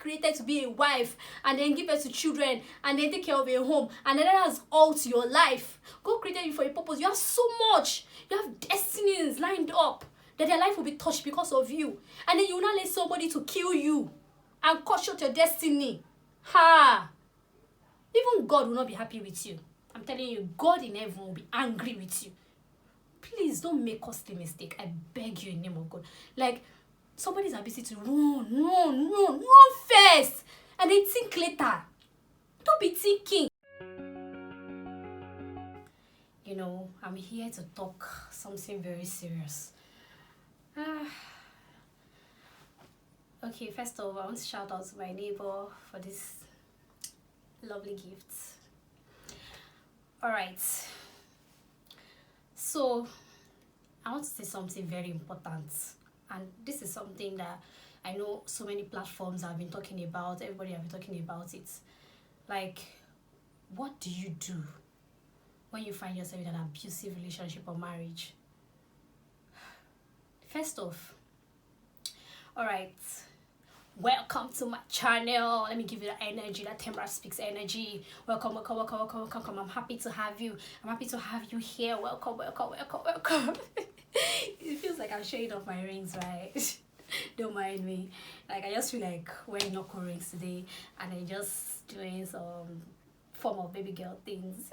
created to be a wife and then give birth to children and then take care of a home, and then that's all to your life. God created you for a purpose. You have so much. You have destinies lined up that their life will be touched because of you. And then you will not let somebody to kill you and cut short your destiny. Ha! Even God will not be happy with you. I'm telling you, God in heaven will be angry with you. Please don't make costly mistake. I beg you in the name of God. Like, somebody's ability to run first, and then think later. Don't be thinking. You know, I'm here to talk something very serious. Okay, first of all, I want to shout out to my neighbor for this lovely gift. Alright. So, I want to say something very important. And this is something that I know so many platforms have been talking about. Everybody have been talking about it. Like, what do you do when you find yourself in an abusive relationship or marriage? First off, alright, welcome to my channel. Let me give you the energy, that Temra Speaks energy. Welcome. I'm happy to have you. I'm happy to have you here. Welcome. It feels like I'm showing off my rings, right? Don't mind me. Like, I just feel like wearing knuckle rings today, and I'm just doing some form of baby girl things.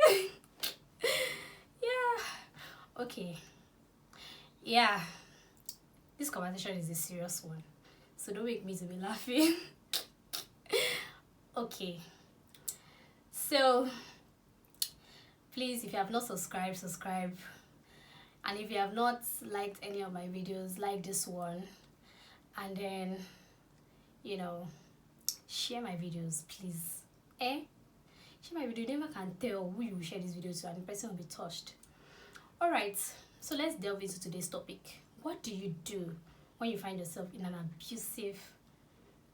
Yeah. Okay. Yeah. This conversation is a serious one, so don't make me to be laughing. Okay. So, please, if you have not subscribed, subscribe. And if you have not liked any of my videos, like this one. And then, you know, share my videos, please. Share my video. You never can tell who you will share this video to, and the person will be touched. Alright, so let's delve into today's topic. What do you do when you find yourself in an abusive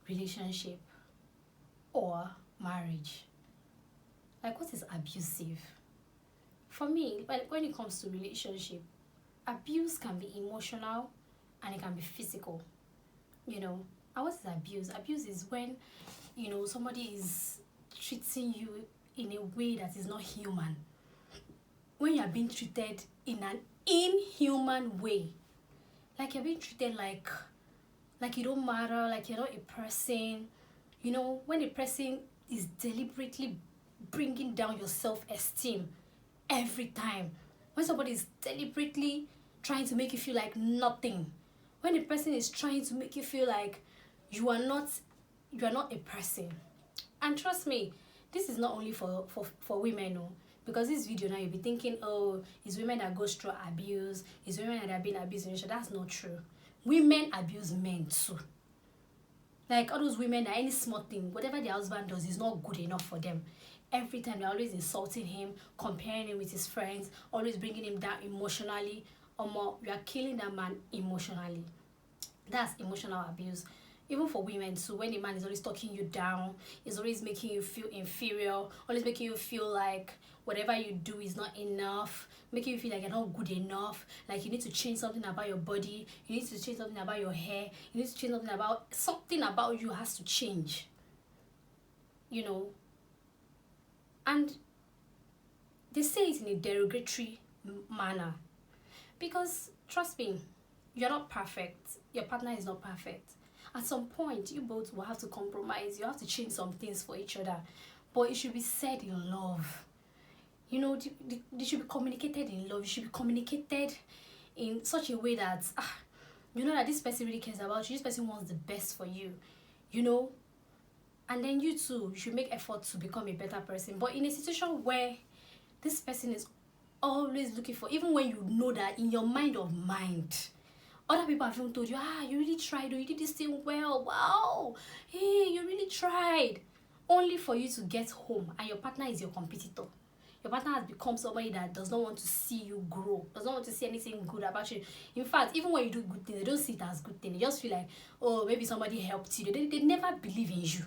relationship or marriage? Like, what is abusive? For me, when it comes to relationship, abuse can be emotional and it can be physical. You know, and what is abuse? Abuse is when, you know, somebody is treating you in a way that is not human. When you are being treated in an inhuman way. Like, you're being treated like you don't matter, like you're not a person. You know, when a person is deliberately bringing down your self-esteem every time. When somebody is deliberately trying to make you feel like nothing. When a person is trying to make you feel like you are not a person. And trust me, this is not only for women, no. Because this video now, you'll be thinking, oh, it's women that goes through abuse, it's women that have been abused. That's not true. Women abuse men too. Like, all those women that any small thing, whatever their husband does is not good enough for them. Every time they're always insulting him, comparing him with his friends, always bringing him down emotionally. Or more, you are killing that man emotionally. That's emotional abuse. Even for women too, when the man is always talking you down, is always making you feel inferior, always making you feel like whatever you do is not enough, making you feel like you're not good enough, like you need to change something about your body, you need to change something about your hair, you need to change something about you has to change. You know. And they say it in a derogatory manner. Because, trust me, you're not perfect. Your partner is not perfect. At some point, you both will have to compromise. You have to change some things for each other. But it should be said in love. You know, they should be communicated in love. You should be communicated in such a way that, you know that this person really cares about you. This person wants the best for you. You know? And then you too, you should make effort to become a better person. But in a situation where this person is always looking for, even when you know that in your mind of mind, other people have even told you, you really tried, or you did this thing well, wow, hey, you really tried, only for you to get home and your partner is your competitor. Your partner has become somebody that does not want to see you grow, does not want to see anything good about you. In fact, even when you do good things, they don't see it as good thing. They just feel like, oh, maybe somebody helped you. They never believe in you.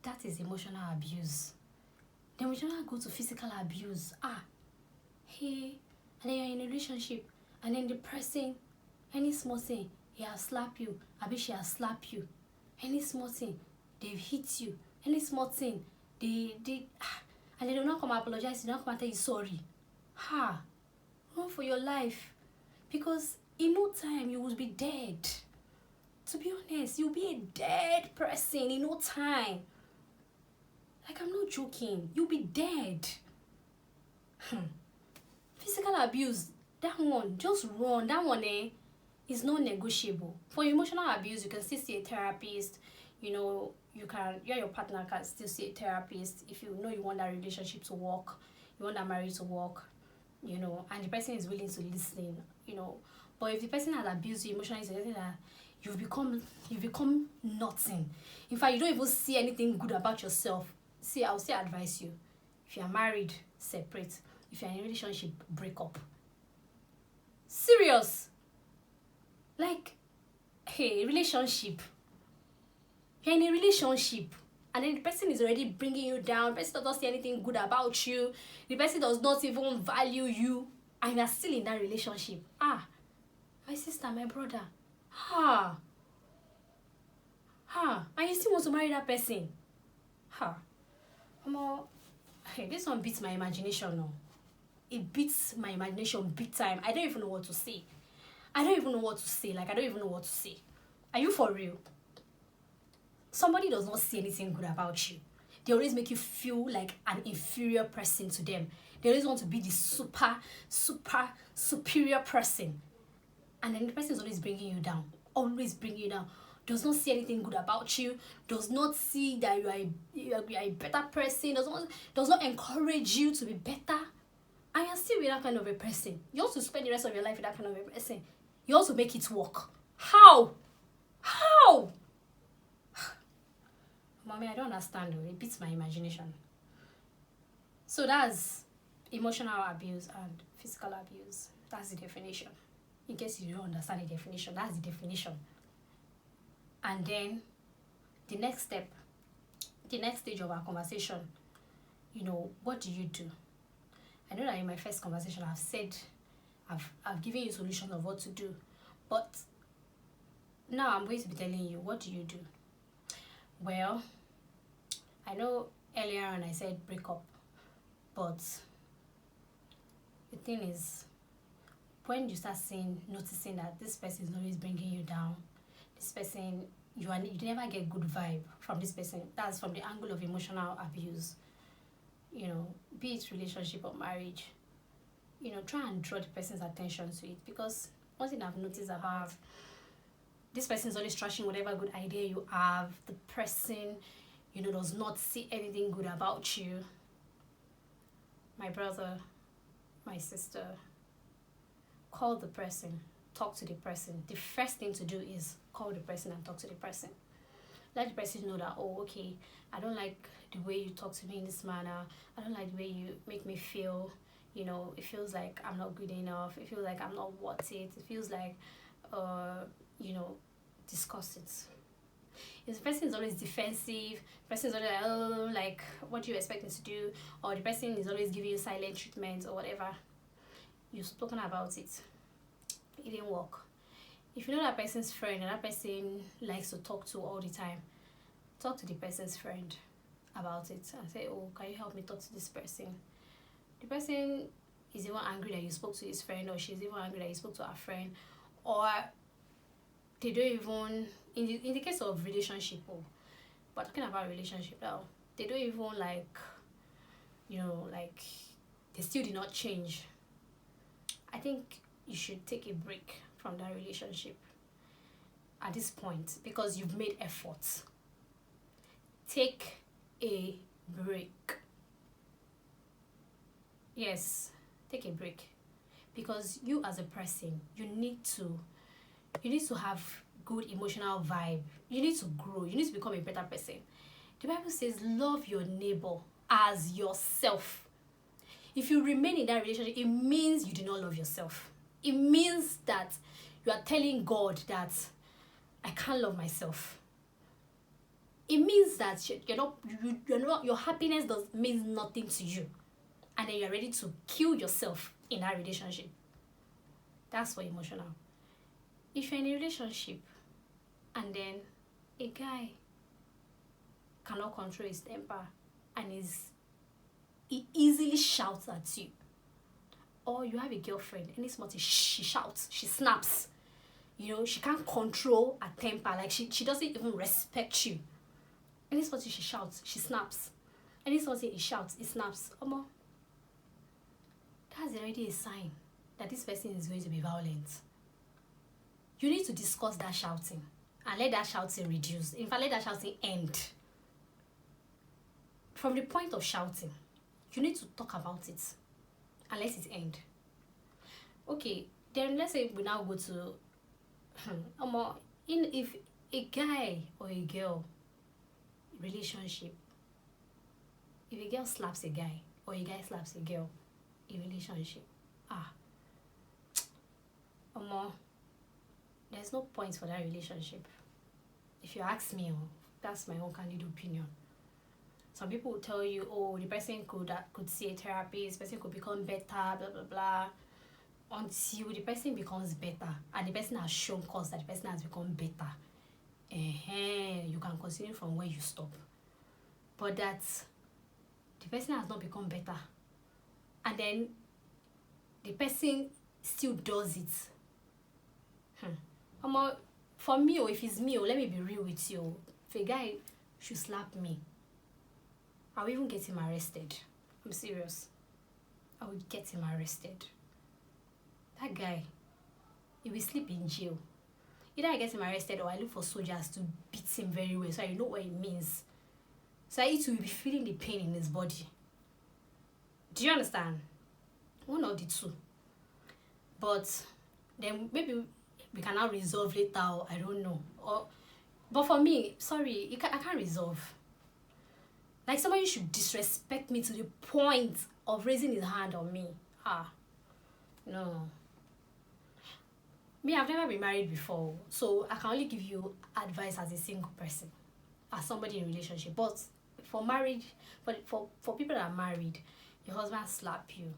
That is emotional abuse. Then we do not go to physical abuse. Hey, and then you're in a relationship, and then the person, any small thing, he has slapped you, abi she has slapped you. Any small thing, they've hit you. Any small thing, and they do not come apologize, they do not come and tell you sorry. Run for your life. Because in no time, you will be dead. To be honest, you'll be a dead person in no time. Like, I'm not joking. You'll be dead. Physical abuse, that one, just run. That one, is not negotiable. For emotional abuse, you can still see a therapist. You know, you and your partner can still see a therapist if you know you want that relationship to work, you want that marriage to work, you know, and the person is willing to listen, you know. But if the person has abused you emotionally, it's anything that you've become nothing. In fact, you don't even see anything good about yourself. See, I'll still advise you. If you are married, separate. If you're in a relationship, break up. Serious. Like, hey, relationship. You're in a relationship, and then the person is already bringing you down. The person does not see anything good about you. The person does not even value you, and you're still in that relationship. My sister, my brother. And you still want to marry that person. Hey, this one beats my imagination now. It beats my imagination big time. I don't even know what to say. Like, I don't even know what to say. Are you for real? Somebody does not see anything good about you. They always make you feel like an inferior person to them. They always want to be the superior person. And then the person is always bringing you down. Always bringing you down. Does not see anything good about you. Does not see that you are a better person. Does not encourage you to be better. And you're still with that kind of a person. You also spend the rest of your life with that kind of a person. You also make it work. How? Mommy, I don't understand though. It beats my imagination. So that's emotional abuse and physical abuse. That's the definition. In case you don't understand the definition, that's the definition. And then the next stage of our conversation, you know, what do you do? I know that in my first conversation I've given you solutions of what to do. But now I'm going to be telling you, what do you do? Well, I know earlier on I said break up, but the thing is, when you start noticing that this person is always bringing you down, this person, you never get good vibe from this person. That's from the angle of emotional abuse. You know, be it relationship or marriage. You know, try and draw the person's attention to it, because one thing I've noticed about this person is always trashing whatever good idea you have. The person, you know, does not see anything good about you. My brother, my sister, call the person, talk to the person. The first thing to do is call the person and talk to the person. Let the person know that, oh, okay, I don't like the way you talk to me in this manner. I don't like the way you make me feel. You know, it feels like I'm not good enough. It feels like I'm not worth it. It feels like, you know, discuss it. If the person is always defensive, the person is always like, oh, like, what do you expect me to do? Or the person is always giving you silent treatment or whatever, you've spoken about it. It didn't work. If you know that person's friend and that person likes to talk to all the time, talk to the person's friend about it and say, oh, can you help me talk to this person? The person is even angry that you spoke to his friend, or she's even angry that you spoke to her friend, or they don't even, in the case of relationship, but talking about relationship now, they don't even like, you know, like, they still did not change. I think you should take a break from that relationship at this point, because you've made efforts. Take a break. Yes, take a break, because you as a person, you need to have good emotional vibe. You need to grow. You need to become a better person. The Bible says, love your neighbor as yourself. If you remain in that relationship, it means you do not love yourself. It means that you are telling God that I can't love myself. It means that your happiness means nothing to you, and then you're ready to kill yourself in that relationship. That's for emotional. if you're in a relationship and then a guy cannot control his temper and he easily shouts at you, or you have a girlfriend and it's multi, she shouts, she snaps, she can't control her temper, like she doesn't even respect you. And it's multi, she shouts, she snaps. And it's multi, he shouts, he snaps. That's already a sign that this person is going to be violent. You need to discuss that shouting and let that shouting reduce. In fact, let that shouting end. From the point of shouting, you need to talk about it and let it end. Okay, then let's say we now go to if a guy or a girl relationship, if a girl slaps a guy or a guy slaps a girl in relationship, there's no point for that relationship. If you ask me, that's my own candid opinion. Some people will tell you, the person could see a therapist, the person could become better, blah blah blah, until the person becomes better and the person has shown cause that the person has become better. You can continue from where you stop. But that the person has not become better and then the person still does it. For me, or if it's me, let me be real with you. If a guy should slap me, I'll even get him arrested. I'm serious. I will get him arrested. That guy, he will sleep in jail. Either I get him arrested or I look for soldiers to beat him very well so I know what it means. So he will be feeling the pain in his body. Do you understand? One of the two. But then maybe we can now resolve later, or I don't know. But for me, sorry, I can't resolve. Like somebody should disrespect me to the point of raising his hand on me. No. Me, I've never been married before, so I can only give you advice as a single person, as somebody in a relationship. But for marriage, for people that are married, your husband slap you.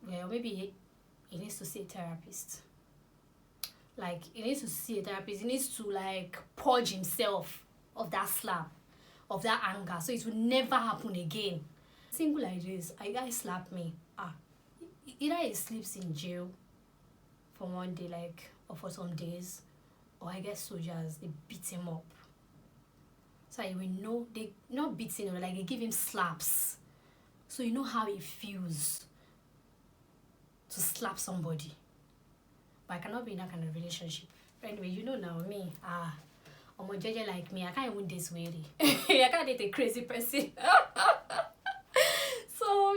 Well, maybe he needs to see a therapist. Like, he needs to see a therapist. He needs to, like, purge himself of that slap, of that anger, so it will never happen again. Single like this, a guy slap me. Either he sleeps in jail for one day, like, or for some days, or I guess soldiers, they beat him up. So he will know, they not beat him, like they give him slaps. So you know how it feels to slap somebody. But I cannot be in that kind of relationship. Anyway, you know now me, I'm a judge like me, I can't even date weary. I can't date a crazy person. So,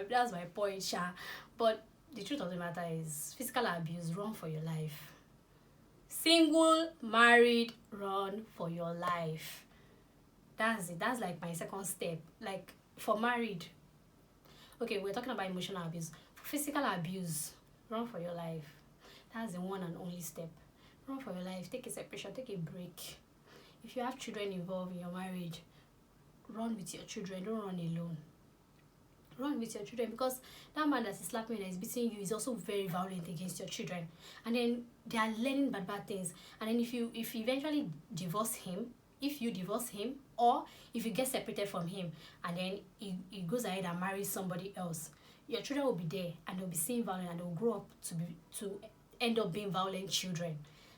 that's my point, Sha. But the truth of the matter is, physical abuse, run for your life. Single, married, run for your life. That's it. That's like my second step. Like, for married, okay, we're talking about emotional abuse. For physical abuse, run for your life. That's the one and only step. Run for your life. Take a separation. Take a break. If you have children involved in your marriage, run with your children. Don't run alone. Run with your children, because that man that is slapping you, that is beating you, is also very violent against your children. And then they are learning bad things. And then if you eventually divorce him, if you divorce him, or if you get separated from him, and then he goes ahead and marries somebody else, your children will be there and they'll be seeing violence and they'll grow up to end up being violent children.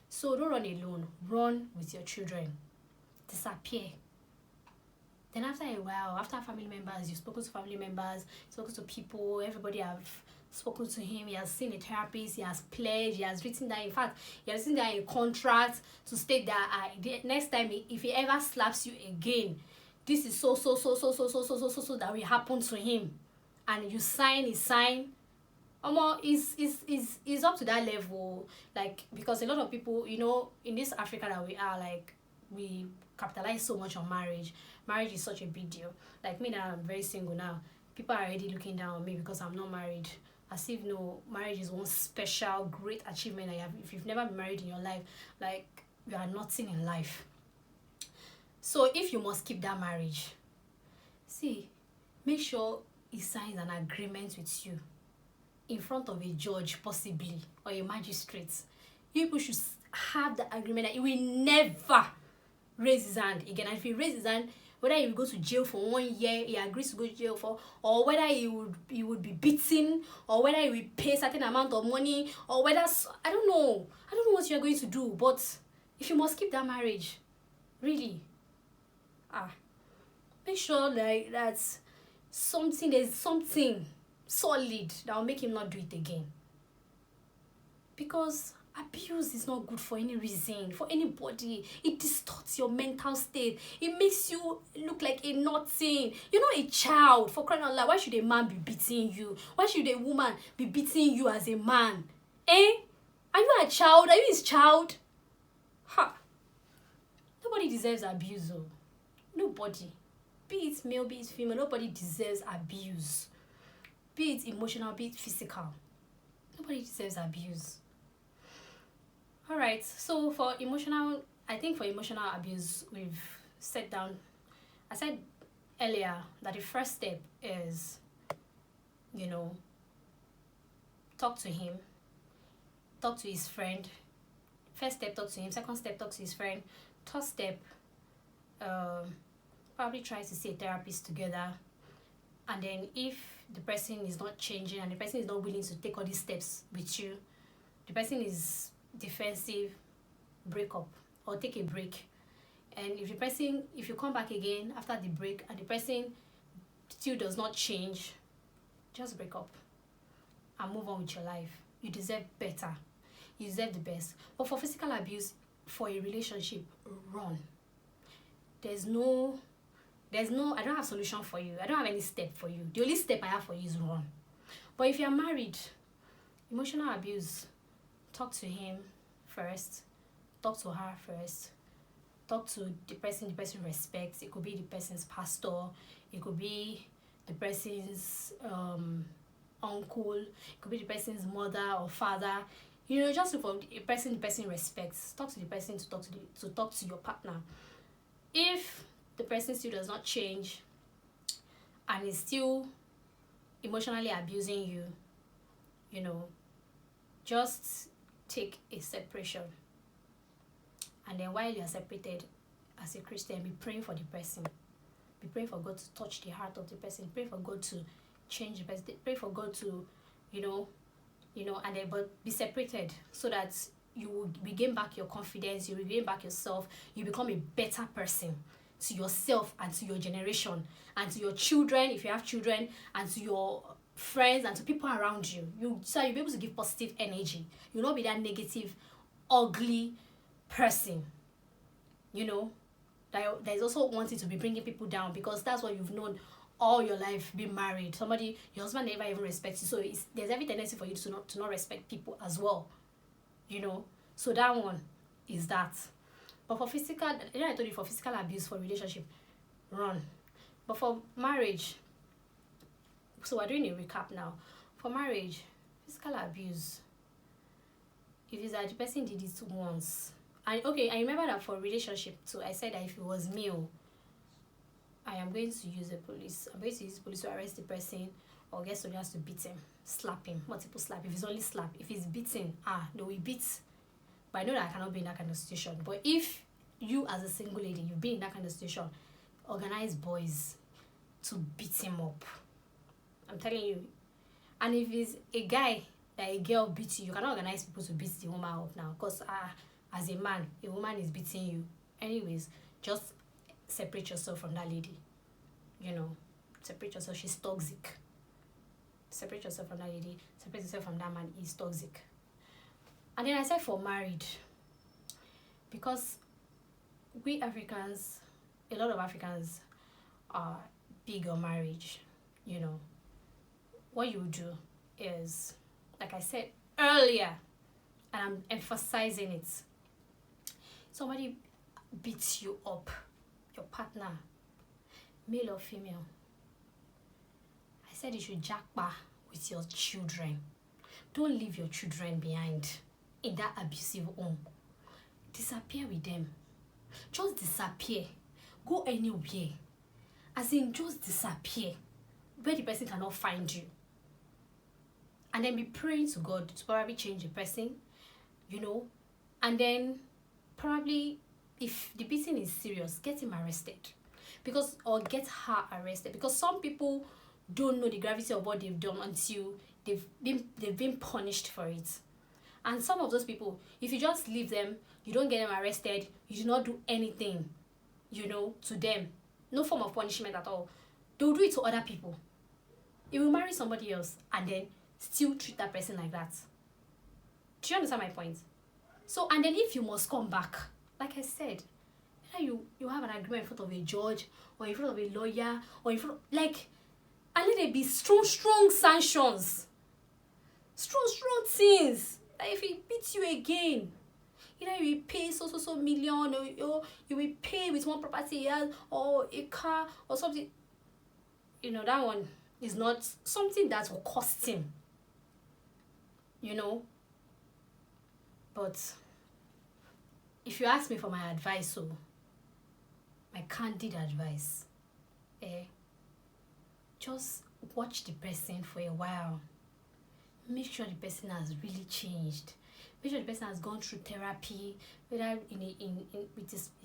So don't run alone. Run with your children. Disappear. Then after a while, after family members, you've spoken to family members, spoken to people, everybody have spoken to him, he has seen a therapist, he has pledged, he has written that, in fact, he has written that in a contract to state that next time, if he ever slaps you again, this is so that will happen to him. And you sign, is up to that level. Like, because a lot of people, in this Africa that we are, like, we capitalize so much on marriage. Marriage is such a big deal. Like me, now I'm very single now. People are already looking down on me because I'm not married. As if marriage is one special great achievement that you have. If you've never been married in your life, like, you are nothing in life. So if you must keep that marriage, make sure he signs an agreement with you in front of a judge, possibly, or a magistrate, you people should have the agreement that he will never raise his hand again. And if he raises his hand, whether he will go to jail for 1 year, he agrees to go to jail for, or whether he would be beaten, or whether he will pay a certain amount of money, or whether, I don't know what you're going to do. But if you must keep that marriage, really, make sure like that's something, there's something solid that will make him not do it again. Because abuse is not good for any reason, for anybody. It distorts your mental state. It makes you look like a nothing. You're not a child, for crying out loud. Why should a man be beating you? Why should a woman be beating you as a man? Are you a child? Are you his child? Nobody deserves abuse, though. Nobody. Be it male, be it female, nobody deserves abuse. Be it emotional, be it physical. Nobody deserves abuse. Alright, so for emotional abuse, we've set down. I said earlier that the first step is, talk to him, talk to his friend. First step, talk to him. Second step, talk to his friend. Third step, probably try to see a therapist together. And then if the person is not changing and the person is not willing to take all these steps with you, the person is defensive, break up or take a break. And if you come back again after the break and the person still does not change, just break up and move on with your life. You deserve better. You deserve the best. But for physical abuse, for a relationship, run. There's no, I don't have a solution for you. I don't have any step for you. The only step I have for you is run. But if you're married, emotional abuse, talk to him first. Talk to her first. Talk to the person respects. It could be the person's pastor. It could be the person's uncle. It could be the person's mother or father. Just look for a person the person respects. Talk to the person to talk to your partner. If the person still does not change and is still emotionally abusing you, just take a separation. And then while you're separated, as a Christian, be praying for the person. Be praying for God to touch the heart of the person. Pray for God to change the person. Pray for God to, and then but be separated so that you will regain back your confidence, you regain back yourself, you become a better person to yourself and to your generation and to your children, if you have children, and to your friends and to people around you. So you'll be able to give positive energy. You'll not be that negative, ugly person. There's also wanting to be bringing people down because that's what you've known all your life, being married. Your husband never even respects you, so there's every tendency for you to not respect people as well. So that one is that. But for physical, I told you, for physical abuse, for relationship, run. But for marriage, so we're doing a recap now. For marriage, physical abuse, if it's that the person did it once, and okay, I remember that for relationship too, I said that if it was male, I am going to use the police. I'm going to use the police to arrest the person or get soldiers to beat him, slap him, multiple slap. If it's only slap, if it's beating, they will beat. But I know that I cannot be in that kind of situation. But if you as a single lady, you've been in that kind of situation, organize boys to beat him up. I'm telling you. And if it's a guy that a girl beats you cannot organize people to beat the woman up now. Because as a man, a woman is beating you. Anyways, just separate yourself from that lady. Separate yourself. She's toxic. Separate yourself from that lady. Separate yourself from that man. He's toxic. And then I said for married, because we Africans, a lot of Africans are big on marriage. What you do is, like I said earlier, and I'm emphasizing it, somebody beats you up, your partner, male or female, I said you should jackpot with your children. Don't leave your children behind in that abusive home. Disappear with them. Just disappear. Go anywhere. As in, just disappear where the person cannot find you. and then be praying to God to probably change the person, you know, and then probably if the beating is serious, get him arrested, because, or get her arrested, because some people don't know the gravity of what they've done until they've been punished for it. And some of those people, if you just leave them, you don't get them arrested, you do not do anything, you know, to them, no form of punishment at all, they'll do it to other people. You will marry somebody else and then still treat that person like that. Do you understand my point? So, and then if you must come back, like I said, you have an agreement in front of a judge, or in front of a lawyer, or in front of, like, and let there be strong sanctions, strong things. Like if he beats you again, you will pay so million, or you will pay with one property he has, or a car, or something. You know, that one is not something that will cost him, you know. But if you ask me for my advice, so my candid advice, just watch the person for a while. Make sure the person has really changed. Make sure the person has gone through therapy, whether in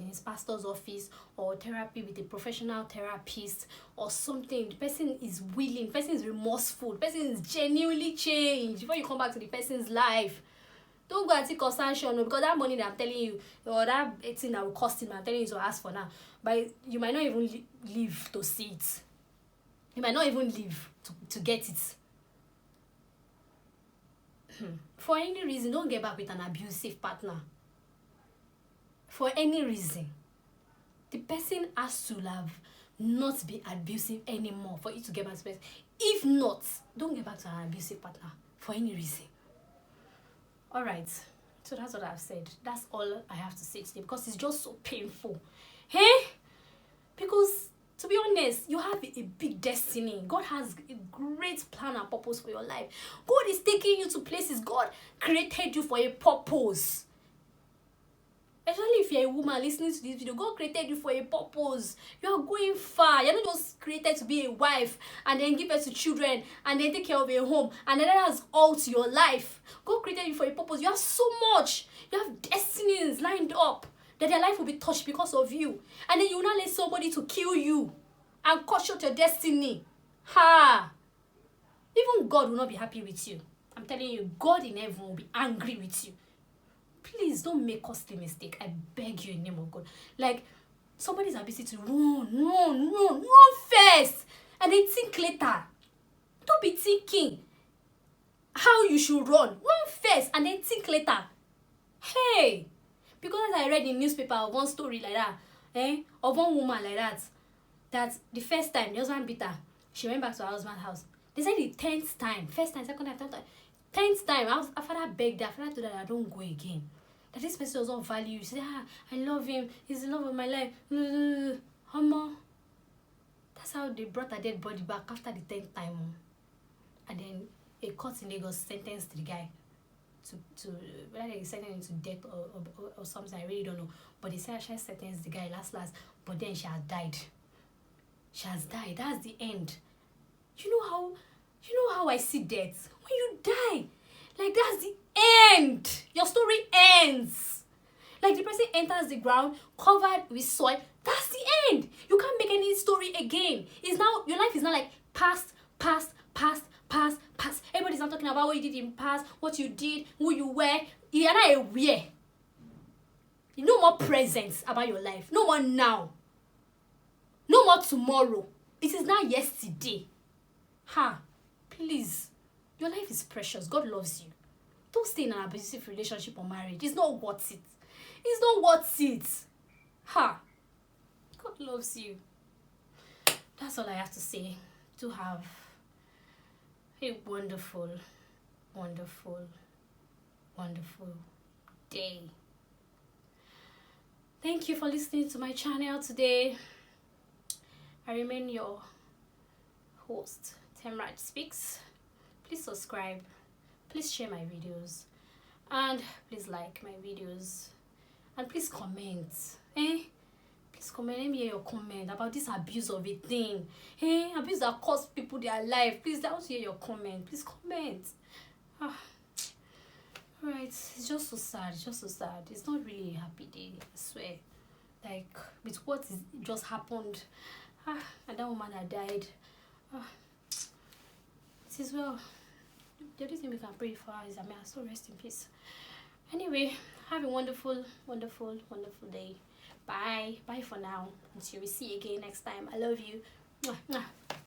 his pastor's office, or therapy with a professional therapist or something. The person is willing, the person is remorseful, the person is genuinely changed before you come back to the person's life. Don't go and take consumption, because that money that I'm telling you, or that thing that will cost him, I'm telling you to ask for now, but you might not even live to see it. You might not even live to get it. For any reason, don't get back with an abusive partner. For any reason, the person has to have not be abusive anymore for you to get back to the person. If not, don't get back to an abusive partner for any reason. All right, so that's what I've said. That's all I have to say today, because it's just so painful. Hey, because to be honest, you have a big destiny. God has a great plan and purpose for your life. God is taking you to places. God created you for a purpose. Especially if you're a woman listening to this video, God created you for a purpose. You are going far. You're not just created to be a wife and then give birth to children and then take care of a home and then that's all to your life. God created you for a purpose. You have so much. You have destinies lined up that their life will be touched because of you. And then you will not let somebody to kill you and cut short your destiny. Even God will not be happy with you. I'm telling you, God in heaven will be angry with you. Please don't make costly mistake. I beg you in the name of God. Like, somebody's ability to run first, and then think later. Don't be thinking how you should run first, and then think later. Hey, because I read in newspaper of one story like that, of one woman like that the first time the husband beat her, she went back to her husband's house. They said the 10th time, first time, second time, third time, 10th time, her father begged her, father told her that I don't go again. That this person does not value you. She said, I love him, he's the love of my life. That's how they brought her dead body back after the 10th time. And then a court in Lagos sentenced the guy to whether they sentenced him to death or something, I really don't know. But they said she sentenced the guy last, but then she has died. She has died. That's the end. You know how I see death? When you die, like that's the end. Your story ends. Like the person enters the ground covered with soil. That's the end. You can't make any story again. It's now, your life is not like past. Everybody's not talking about what you did in past, what you did, who you were. You're not aware. No more presence about your life. No more now. No more tomorrow. It is now yesterday. Please. Your life is precious. God loves you. Don't stay in an abusive relationship or marriage. It's not worth it. It's not worth it. God loves you. That's all I have to say. To have a wonderful, wonderful, wonderful day. Thank you for listening to my channel today. I remain your host, Temraj Speaks. Please subscribe. Please share my videos. And please like my videos. And please comment. Please comment. Let me hear your comment about this abuse of a thing. Hey, abuse that cost people their life. Please, I want to hear your comment. Please comment. Ah. Alright, it's just so sad. It's just so sad. It's not really a happy day, I swear. Like, with what is just happened. And that woman had died. It is well. The only thing we can pray for is, I still rest in peace. Anyway, have a wonderful, wonderful, wonderful day. Bye. Bye for now. Until we see you again next time. I love you. Mwah, mwah.